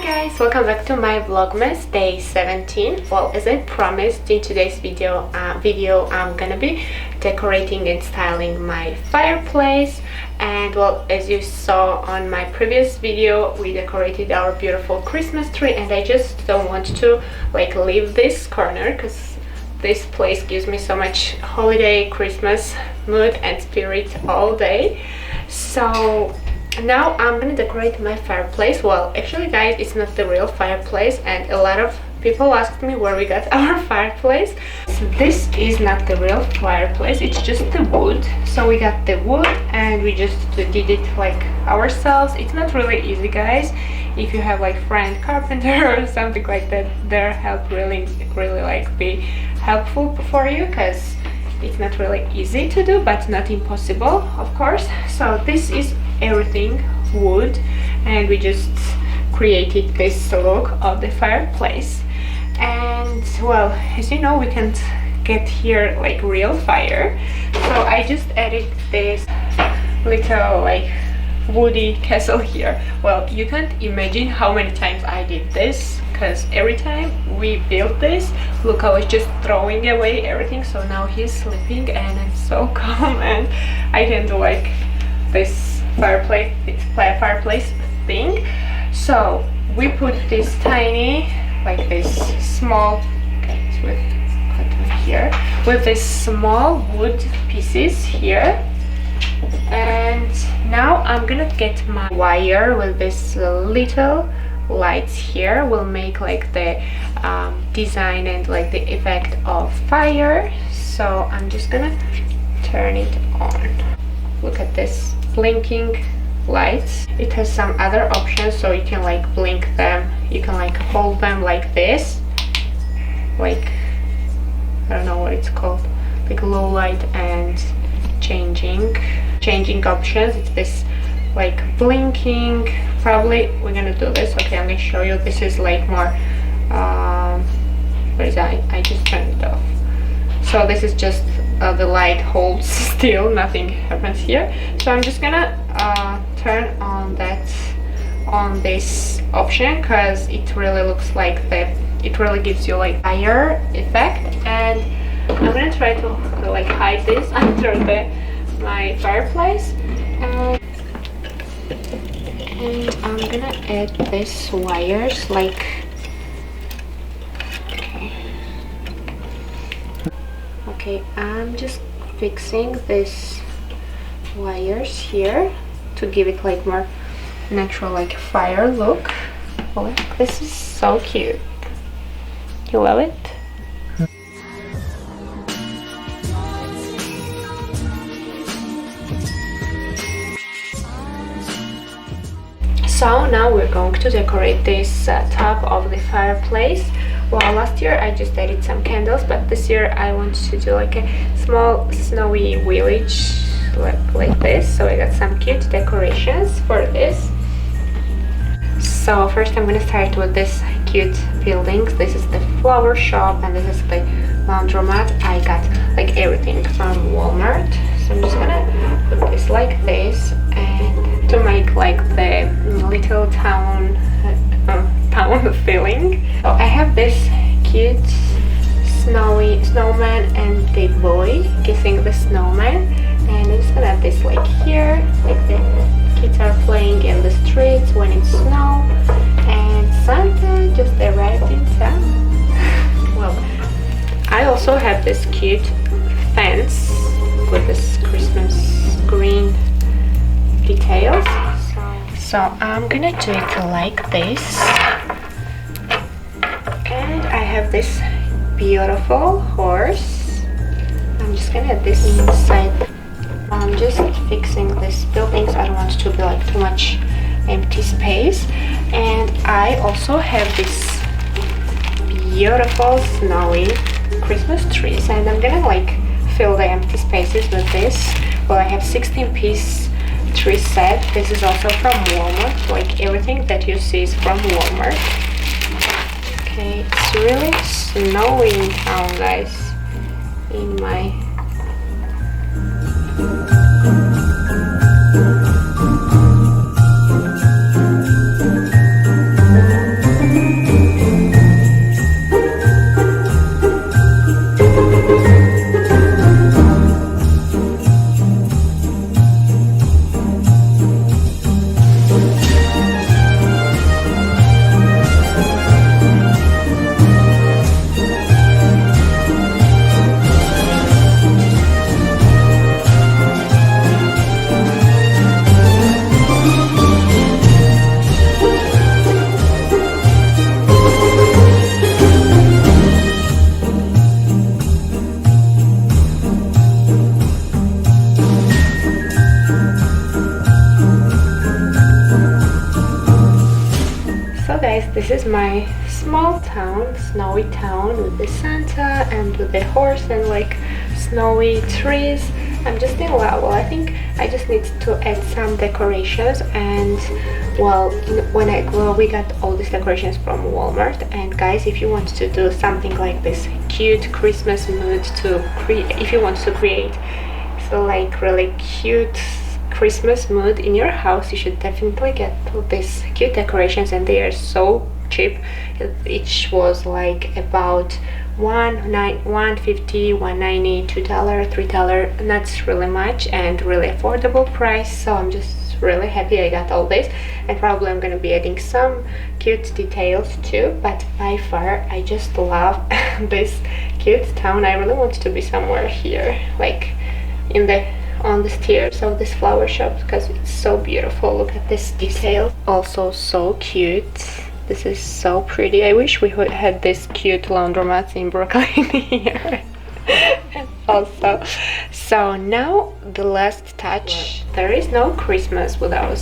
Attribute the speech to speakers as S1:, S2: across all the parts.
S1: guys, welcome back to my vlogmas day 17. Well, as I promised, in today's video I'm gonna be decorating and styling my fireplace. And well, as you saw on my previous video, we decorated our beautiful Christmas tree, and I just don't want to like leave this corner because this place gives me so much holiday Christmas mood and spirit all day. So now I'm gonna decorate my fireplace. Well, actually guys, it's not the real fireplace, and a lot of people asked me where we got our fireplace. So this is not the real fireplace, it's just the wood. So we got the wood and we just did it like ourselves. It's not really easy, guys. If you have like friend carpenter or something like that, their help really like be helpful for you, because it's not really easy to do, but not impossible, of course. So this is everything wood, and we just created this look of the fireplace. And well, as you know, we can't get here like real fire, so I just added this little like woody castle here. Well, you can't imagine how many times I did this, because every time we built this, look, I was just throwing away everything. So now he's sleeping and I'm so calm, and I can do like this fireplace thing. So we put this tiny, like this small, okay, so with cotton here, with this small wood pieces here. And now I'm gonna get my wire with this little lights here. Will make like the design and like the effect of fire. So I'm just gonna turn it on. Look at this blinking lights. It has some other options, so you can like blink them, you can like hold them like this, like I don't know what it's called, like low light and changing options. It's this like blinking. Probably we're gonna do this. Okay, I'm gonna show you. This is like more what is that? I just turned it off. So this is just the light holds still, nothing happens here. So I'm just gonna turn on this option, because it really looks like it really gives you like fire effect. And I'm gonna try to like hide this under my fireplace, and I'm gonna add these wires like okay, I'm just fixing these wires here to give it like more natural like fire look. Oh, this is so cute. You love it? So now we're going to decorate this top of the fireplace. Well, last year I just added some candles, but this year I want to do like a small snowy village like this. So I got some cute decorations for this. So first I'm gonna start with this cute buildings. This is the flower shop, and this is the laundromat. I got like everything from Walmart. So I'm just gonna put this like this, and to make like the little town feeling. So I have this cute snowy snowman and the boy kissing the snowman, and I'm just gonna have this like here, like the kids are playing in the streets when it's snow, and Santa just arrived in town. Well, I also have this cute fence with this Christmas green details. So I'm gonna do it like this, and I have this beautiful horse. I'm just gonna add this inside. I'm just fixing this building, so I don't want it to be like too much empty space. And I also have this beautiful snowy Christmas trees, and I'm gonna like fill the empty spaces with this. Well, I have 16-piece tree set. This is also from Walmart. Like everything that you see is from Walmart. Okay, it's really snowy in town, guys. In my this is my small town, snowy town, with the Santa and with the horse and like snowy trees. I'm just in love. Well, I think I just need to add some decorations, and well, we got all these decorations from Walmart. And guys, if you want to do something like this cute Christmas mood if you want to create so like really cute Christmas mood in your house, you should definitely get these cute decorations, and they are so cheap. Each was like about $1.50, $1.90, $2, $3. And that's really much and really affordable price. So I'm just really happy I got all this, and probably I'm gonna be adding some cute details too. But by far, I just love this cute town. I really want to be somewhere here, like on the stairs of this flower shop, because it's so beautiful. Look at this detail. Also so cute. This is so pretty. I wish we had this cute laundromat in Brooklyn here. Also, so now the last touch. There is no Christmas without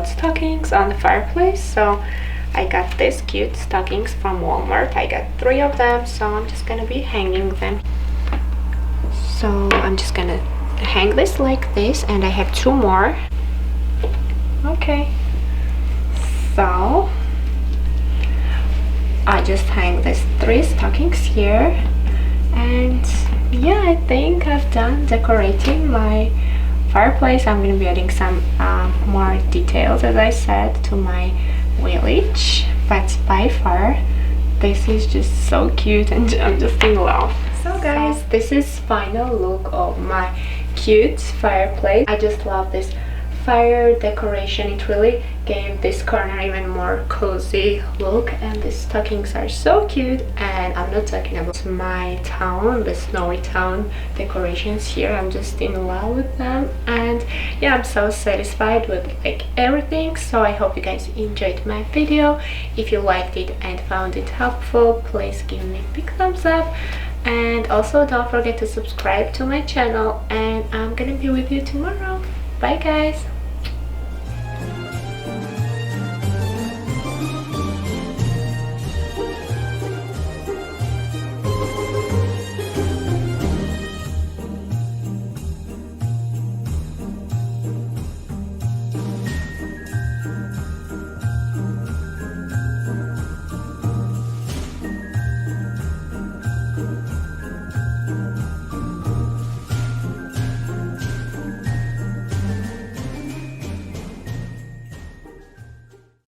S1: stockings on the fireplace, so I got these cute stockings from Walmart. I got 3 of them, so I'm just gonna be hanging them. So I'm just gonna hang this like this, and I have 2 more. Okay, so I just hang these 3 stockings here, and yeah, I think I've done decorating my fireplace. I'm gonna be adding some more details, as I said, to my village, but by far this is just so cute and I'm just in love. So guys, this is final look of my cute fireplace. I just love this fire decoration. It really gave this corner even more cozy look, and the stockings are so cute. And I'm not talking about my town, the snowy town decorations here. I'm just in love with them, and yeah, I'm so satisfied with like everything. So I hope you guys enjoyed my video. If you liked it and found it helpful, please give me a big thumbs up, and also don't forget to subscribe to my channel, and I'm gonna be with you tomorrow. Bye guys.